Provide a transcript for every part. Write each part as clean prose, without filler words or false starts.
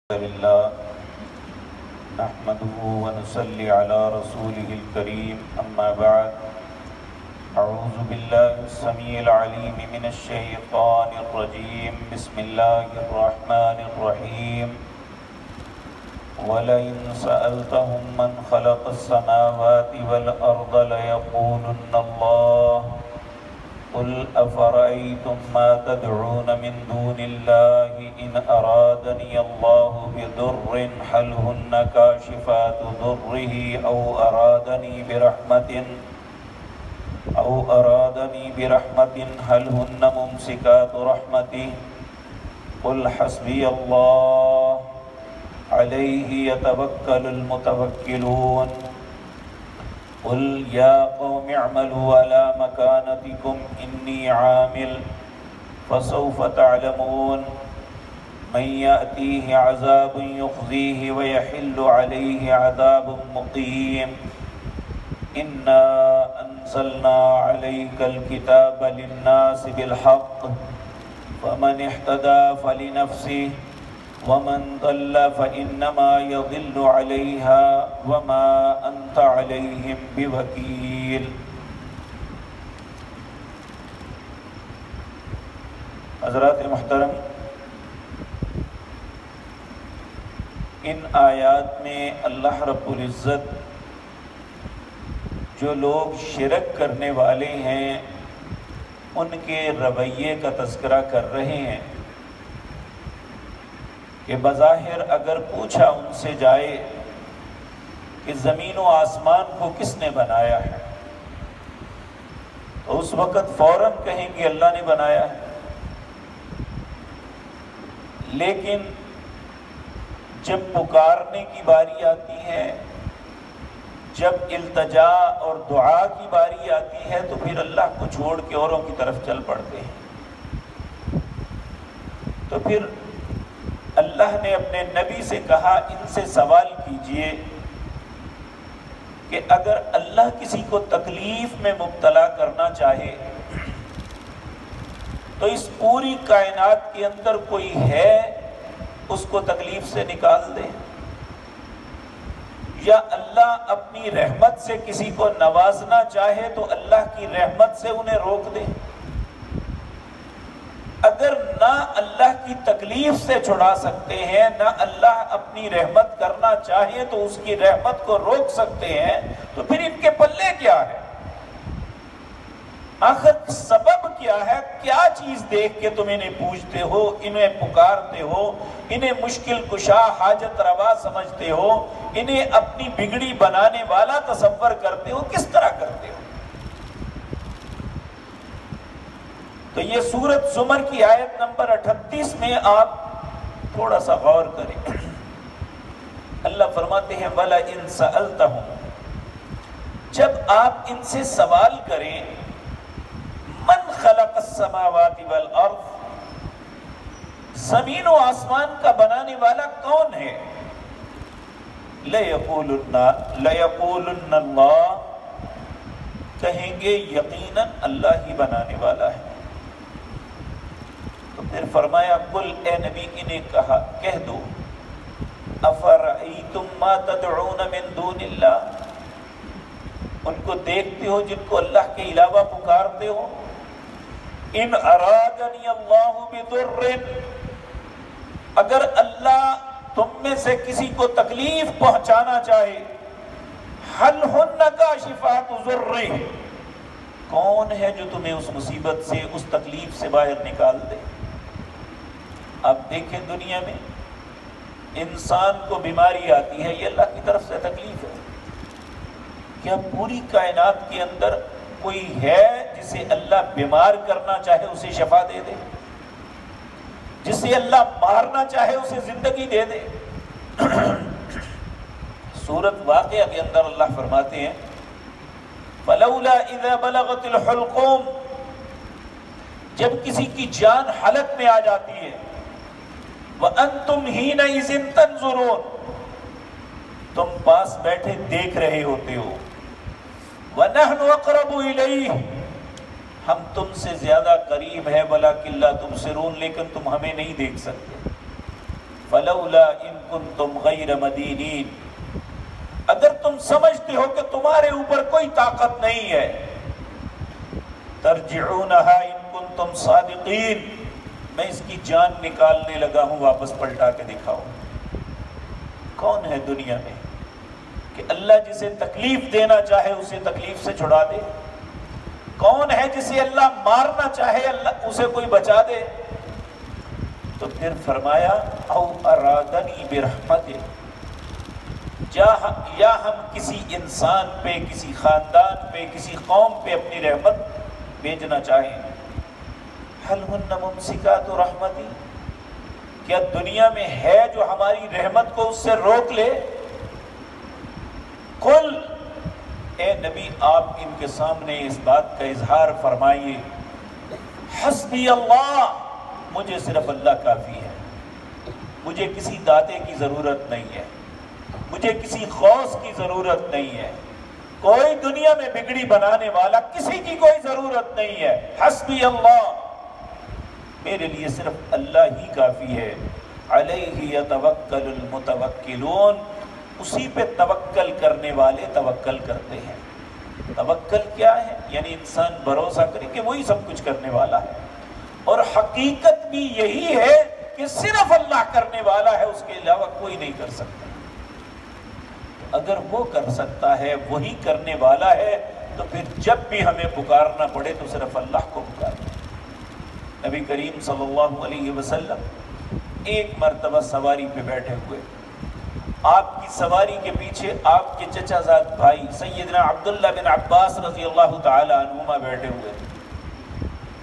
لله نحمده ونصلي على رسوله الكريم أما بعد أعوذ بالله السميع العليم من الشيطان الرجيم بسم الله الرحمن الرحيم ولئن سألتهم من خلق السماوات والأرض ليقولن الله قل أفرأيتم ما تدعون من دون الله إن أرادني الله بضر هل هن كاشفات ضره أو أرادني برحمة هل هن ممسكات رحمته قل حسبي الله عليه يتوكل المتوكلون قل يا قوم اعملوا على مكانتكم إني عامل فسوف تعلمون من يأتيه عذاب يخزيه ويحل عليه عذاب مقيم إنا أنزلنا عليك الكتاب للناس بالحق فمن اهتدى فلنفسه ومن ضل فإنما يضل عليها وما أنت عليهم بوكيل۔ حضرات محترم، ان آیات میں اللہ رب العزت جو لوگ شرک کرنے والے ہیں ان کے رویے کا تذکرہ کر رہے ہیں کہ بظاہر اگر پوچھا ان سے جائے کہ زمین و آسمان کو کس نے بنایا ہے تو اس وقت فوراً کہیں گے اللہ نے بنایا ہے، لیکن جب پکارنے کی باری آتی ہے، جب التجا اور دعا کی باری آتی ہے تو پھر اللہ کو چھوڑ کے اوروں کی طرف چل پڑتے ہیں۔ تو پھر اللہ نے اپنے نبی سے کہا ان سے سوال کیجئے کہ اگر اللہ کسی کو تکلیف میں مبتلا کرنا چاہے تو اس پوری کائنات کے اندر کوئی ہے اس کو تکلیف سے نکال دے، یا اللہ اپنی رحمت سے کسی کو نوازنا چاہے تو اللہ کی رحمت سے انہیں روک دے۔ اگر نہ اللہ کی تکلیف سے چھڑا سکتے ہیں، نہ اللہ اپنی رحمت کرنا چاہے تو اس کی رحمت کو روک سکتے ہیں، تو پھر ان کے پلے کیا ہے؟ آخر سبب کیا ہے؟ کیا چیز دیکھ کے تم انہیں پوچھتے ہو، انہیں پکارتے ہو، انہیں مشکل کشا حاجت روا سمجھتے ہو، انہیں اپنی بگڑی بنانے والا تصور کرتے ہو؟ کس طرح کرتے ہو؟ تو یہ سورۃ زمر کی آیت نمبر 38 میں آپ تھوڑا سا غور کریں۔ اللہ فرماتے ہیں وَلَئِن سَأَلْتَهُمْ، جب آپ ان سے سوال کریں من خلق السماوات والارض، زمین و آسمان کا بنانے والا کون ہے؟ لَيَقُولُنَّ اللَّهُ، کہیں گے یقیناً اللہ ہی بنانے والا ہے۔ تو پھر فرمایا قل، اے نبی انہیں کہہ دو افرأیتم ما تدعون من دون اللہ، ان کو دیکھتے ہو جن کو اللہ کے علاوہ پکارتے ہو؟ ان ارادنی اللہ بضر، اگر اللہ تم میں سے کسی کو تکلیف پہنچانا چاہے، حل ہن کاشفات ضرہ، کون ہے جو تمہیں اس مصیبت سے، اس تکلیف سے باہر نکال دے؟ اب دیکھیں دنیا میں انسان کو بیماری آتی ہے، یہ اللہ کی طرف سے تکلیف ہے۔ کیا پوری کائنات کے اندر کوئی ہے جسے اللہ بیمار کرنا چاہے اسے شفا دے دے؟ جسے اللہ مارنا چاہے اسے زندگی دے دے؟ سورۃ واقعہ کے اندر اللہ فرماتے ہیں فلولا اذا بلغت الحلقوم، جب کسی کی جان حلق میں آ جاتی ہے، وانتم حینئذ تنظرون، تم پاس بیٹھے دیکھ رہے ہوتے ہو، وَنَحْنُ أَقْرَبُ إِلَيْهِ، ہم تم سے زیادہ قریب ہے، وَلَكِنْ لَا تُبْصِرُونَ، لیکن تم ہمیں نہیں دیکھ سکتے۔ فَلَوْلَا إِن کنتم غیر مدینین، اگر تم سمجھتے ہو کہ تمہارے اوپر کوئی طاقت نہیں ہے، ترجعونہا ان کنتم صادقین، میں اس کی جان نکالنے لگا ہوں، واپس پلٹا کے دکھاؤ۔ کون ہے دنیا میں کہ اللہ جسے تکلیف دینا چاہے اسے تکلیف سے چھڑا دے؟ کون ہے جسے اللہ مارنا چاہے اللہ اسے کوئی بچا دے؟ تو پھر فرمایا او ارادنی برحمتہ، یا ہم کسی انسان پہ، کسی خاندان پہ، کسی قوم پہ اپنی رحمت بھیجنا چاہیں، حل ہن ممسکات رحمتی، کیا دنیا میں ہے جو ہماری رحمت کو اس سے روک لے؟ قل، اے نبی آپ ان کے سامنے اس بات کا اظہار فرمائیے، حسبی اللہ، مجھے صرف اللہ کافی ہے، مجھے کسی داتے کی ضرورت نہیں ہے، مجھے کسی غوث کی ضرورت نہیں ہے، کوئی دنیا میں بگڑی بنانے والا کسی کی کوئی ضرورت نہیں ہے، حسبی اللہ، میرے لیے صرف اللہ ہی کافی ہے، علیہ یتوکل المتوکلون، اسی پہ توکل کرنے والے توکل کرتے ہیں۔ توکل کیا ہے؟ یعنی انسان بھروسہ کرے کہ وہی سب کچھ کرنے والا ہے، اور حقیقت بھی یہی ہے کہ صرف اللہ کرنے والا ہے، اس کے علاوہ کوئی نہیں کر سکتا۔ اگر وہ کر سکتا ہے، وہی کرنے والا ہے، تو پھر جب بھی ہمیں پکارنا پڑے تو صرف اللہ کو پکاریں۔ نبی کریم صلی اللہ علیہ وسلم ایک مرتبہ سواری پہ بیٹھے ہوئے، آپ کی سواری کے پیچھے آپ کے چچا زاد بھائی سیدنا عبداللہ بن عباس رضی اللہ تعالی عنہما بیٹھے ہوئے،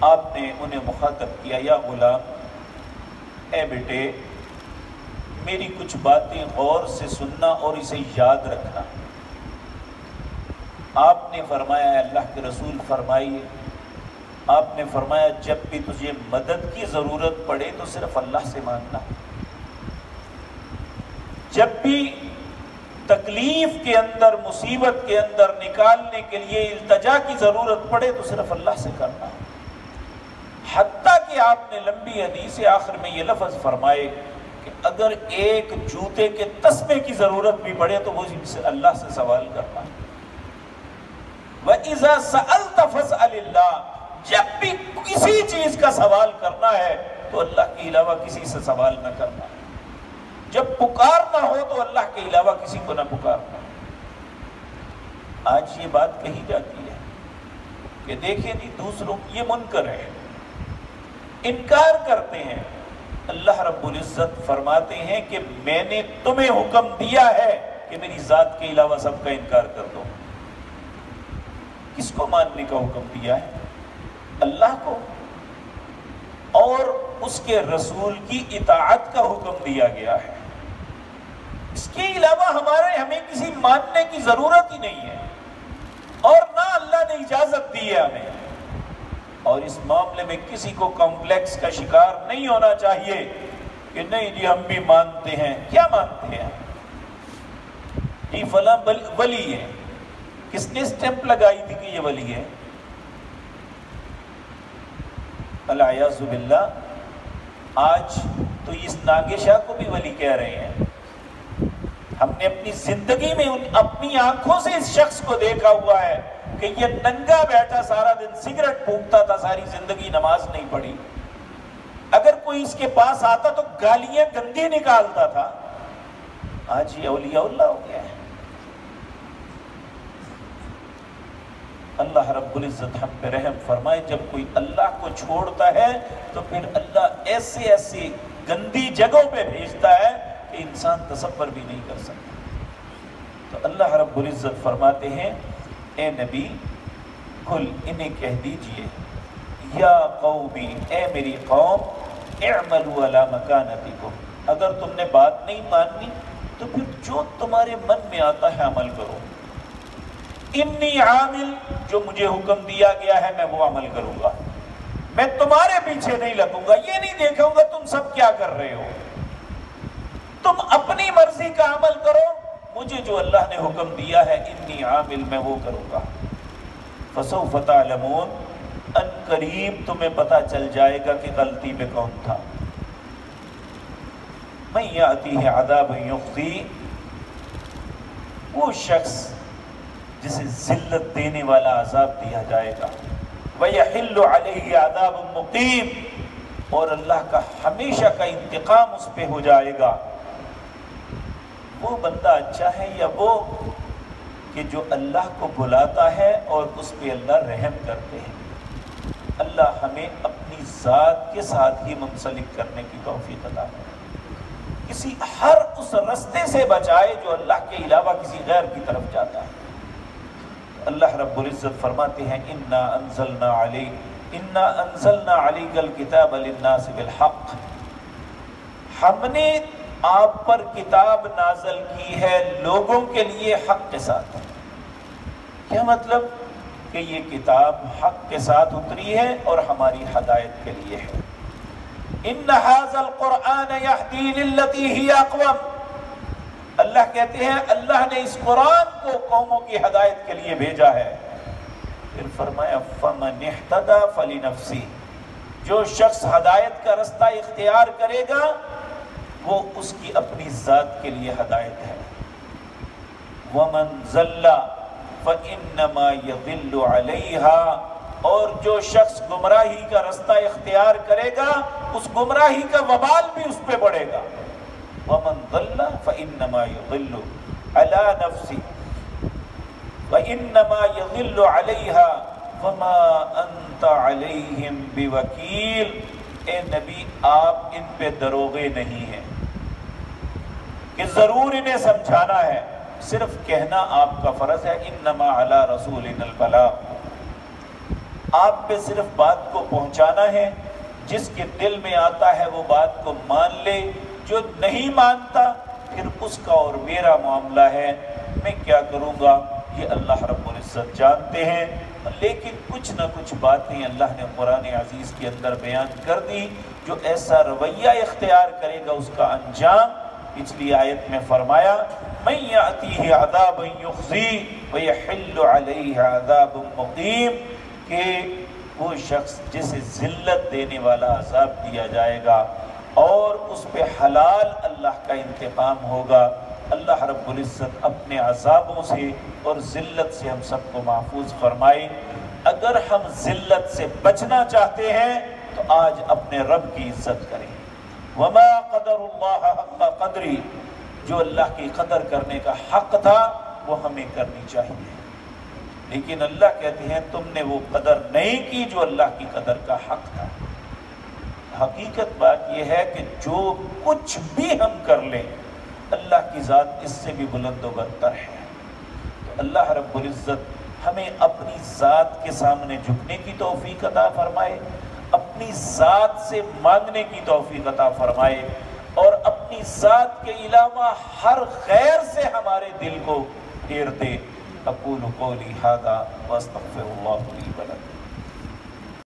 آپ نے انہیں مخاطب کیا، یا غلام، اے بیٹے، میری کچھ باتیں غور سے سننا اور اسے یاد رکھنا۔ آپ نے فرمایا، اللہ کے رسول فرمائیے۔ آپ نے فرمایا، جب بھی تجھے مدد کی ضرورت پڑے تو صرف اللہ سے مانگنا، جب بھی تکلیف کے اندر، مصیبت کے اندر نکالنے کے لیے التجا کی ضرورت پڑے تو صرف اللہ سے کرنا۔ حتیٰ کہ آپ نے لمبی حدیث آخر میں یہ لفظ فرمائے کہ اگر ایک جوتے کے تسمے کی ضرورت بھی پڑے تو وہ اللہ سے سوال کرنا۔ وَإِذَا سَأَلْتَ فَاسْأَلِ اللَّهِ، جب بھی کسی چیز کا سوال کرنا ہے تو اللہ کے علاوہ کسی سے سوال نہ کرنا، جب پکارنا ہو تو اللہ کے علاوہ کسی کو نہ پکارنا۔ آج یہ بات کہی جاتی ہے کہ دیکھیں جی دوسروں یہ منکر ہے، انکار کرتے ہیں، اللہ رب العزت فرماتے ہیں کہ میں نے تمہیں حکم دیا ہے کہ میری ذات کے علاوہ سب کا انکار کر دو۔ کس کو ماننے کا حکم دیا ہے؟ اللہ کو، اور اس کے رسول کی اطاعت کا حکم دیا گیا ہے۔ اس کے علاوہ ہمیں کسی ماننے کی ضرورت ہی نہیں ہے، اور نہ اللہ نے اجازت دی ہے ہمیں۔ اور اس معاملے میں کسی کو کمپلیکس کا شکار نہیں ہونا چاہیے کہ نہیں جی ہم بھی مانتے ہیں۔ کیا مانتے ہیں؟ جی فلاں ولی ہے، کس نے اسٹیمپ لگائی تھی کہ یہ ولی ہے؟ العیاذ باللہ، آج تو اس ناگے شاہ کو بھی ولی کہہ رہے ہیں۔ ہم نے اپنی زندگی میں اپنی آنکھوں سے اس شخص کو دیکھا ہوا ہے کہ یہ ننگا بیٹھا سارا دن سگریٹ پھونکتا تھا، ساری زندگی نماز نہیں پڑھی، اگر کوئی اس کے پاس آتا تو گالیاں گندی نکالتا تھا، آج یہ اولیاء اللہ ہو گیا ہے۔ اللہ رب العزت ہم پہ رحم فرمائے، جب کوئی اللہ کو چھوڑتا ہے تو پھر اللہ ایسے ایسی گندی جگہوں پہ بھیجتا ہے کہ انسان تصور بھی نہیں کر سکتا۔ تو اللہ رب العزت فرماتے ہیں، اے نبی کل انہیں کہہ دیجئے، یا قومی، اے میری قوم، اعملوا علی مکانتکم، اگر تم نے بات نہیں ماننی تو پھر جو تمہارے من میں آتا ہے عمل کرو۔ انی عامل، جو مجھے حکم دیا گیا ہے میں وہ عمل کروں گا، میں تمہارے پیچھے نہیں لگوں گا، یہ نہیں دیکھوں گا تم سب کیا کر رہے ہو، تم اپنی مرضی کا عمل کرو، مجھے جو اللہ نے حکم دیا ہے انی عامل میں وہ کروں گا۔ فسوف تعلمون، ان قریب تمہیں پتہ چل جائے گا کہ غلطی میں کون تھا۔ من یأتیہ عذاب یخزی، وہ شخص جسے ذلت دینے والا عذاب دیا جائے گا، وَيَحِلُّ عَلَيْهِ عَذَابٌ مُقِيمٌ، اور اللہ کا ہمیشہ کا انتقام اس پہ ہو جائے گا۔ وہ بندہ اچھا ہے یا وہ کہ جو اللہ کو بلاتا ہے اور اس پہ اللہ رحم کرتے ہیں؟ اللہ ہمیں اپنی ذات کے ساتھ ہی منسلک کرنے کی توفیق عطا کرے، کسی ہر اس رستے سے بچائے جو اللہ کے علاوہ کسی غیر کی طرف جاتا ہے۔ اللہ رب العزت فرماتے ہیں اِنَّا أَنزَلْنَا عَلَيْكَ الْكِتَابَ لِلنَّاسِ بِالْحَقِّ، ہم نے آپ پر کتاب نازل کی ہے لوگوں کے لیے حق کے ساتھ۔ کیا مطلب؟ کہ یہ کتاب حق کے ساتھ اتری ہے اور ہماری ہدایت کے لیے ہے۔ إِنَّ هَذَا الْقُرْآنَ يَهْدِي لِلَّتِي هِيَ أَقْوَمُ، اللہ کہتے ہیں اللہ نے اس قرآن کو قوموں کی ہدایت کے لیے بھیجا ہے۔ پھر فرمایا فَمَنِ اهْتَدَى فَلِنَفْسِهِ، جو شخص ہدایت کا رستہ اختیار کرے گا وہ اس کی اپنی ذات کے لیے ہدایت ہے۔ وَمَنْ ضَلَّ فَإِنَّمَا يَضِلُّ عَلَيْهَا، اور جو شخص گمراہی کا رستہ اختیار کرے گا اس گمراہی کا وبال بھی اس پہ بڑھے گا۔ وَمَنْ ضَلَّ فَإِنَّمَا يَضِلُّ عَلَى نَفْسِهِ وَإِنَّمَا يَضِلُّ عَلَيْهَا وَمَا أَنْتَ عَلَيْهِمْ بِوَكِيلٍ، اے نبی آپ ان پہ دروغے نہیں ہیں کہ ضرور انہیں سمجھانا ہے، صرف کہنا آپ کا فرض ہے۔ انما علی رسولنا البلاغ، آپ پہ صرف بات کو پہنچانا ہے، جس کے دل میں آتا ہے وہ بات کو مان لے، جو نہیں مانتا پھر اس کا اور میرا معاملہ ہے، میں کیا کروں گا یہ اللہ رب العزت جانتے ہیں۔ لیکن کچھ نہ کچھ باتیں اللہ نے قرآن عزیز کے اندر بیان کر دی، جو ایسا رویہ اختیار کرے گا اس کا انجام پچھلی آیت میں فرمایا مَن یأتیہ عذاب یخزی ویحل علیہ عذاب مقیم، کہ وہ شخص جسے ذلت دینے والا عذاب دیا جائے گا اور اس پہ حلال اللہ کا انتقام ہوگا۔ اللہ رب العزت اپنے عذابوں سے اور ذلت سے ہم سب کو محفوظ فرمائے۔ اگر ہم ذلت سے بچنا چاہتے ہیں تو آج اپنے رب کی عزت کریں۔ وما قدر اللہ حق قدری، جو اللہ کی قدر کرنے کا حق تھا وہ ہمیں کرنی چاہیے، لیکن اللہ کہتے ہیں تم نے وہ قدر نہیں کی جو اللہ کی قدر کا حق تھا۔ حقیقت بات یہ ہے کہ جو کچھ بھی ہم کر لیں اللہ کی ذات اس سے بھی بلند و برتر ہے۔ تو اللہ رب العزت ہمیں اپنی ذات کے سامنے جھکنے کی توفیق عطا فرمائے، اپنی ذات سے مانگنے کی توفیق عطا فرمائے، اور اپنی ذات کے علاوہ ہر غیر سے ہمارے دل کو پھیر دے۔ اقول قولی ھذا واستغفر اللہ لی ولکم۔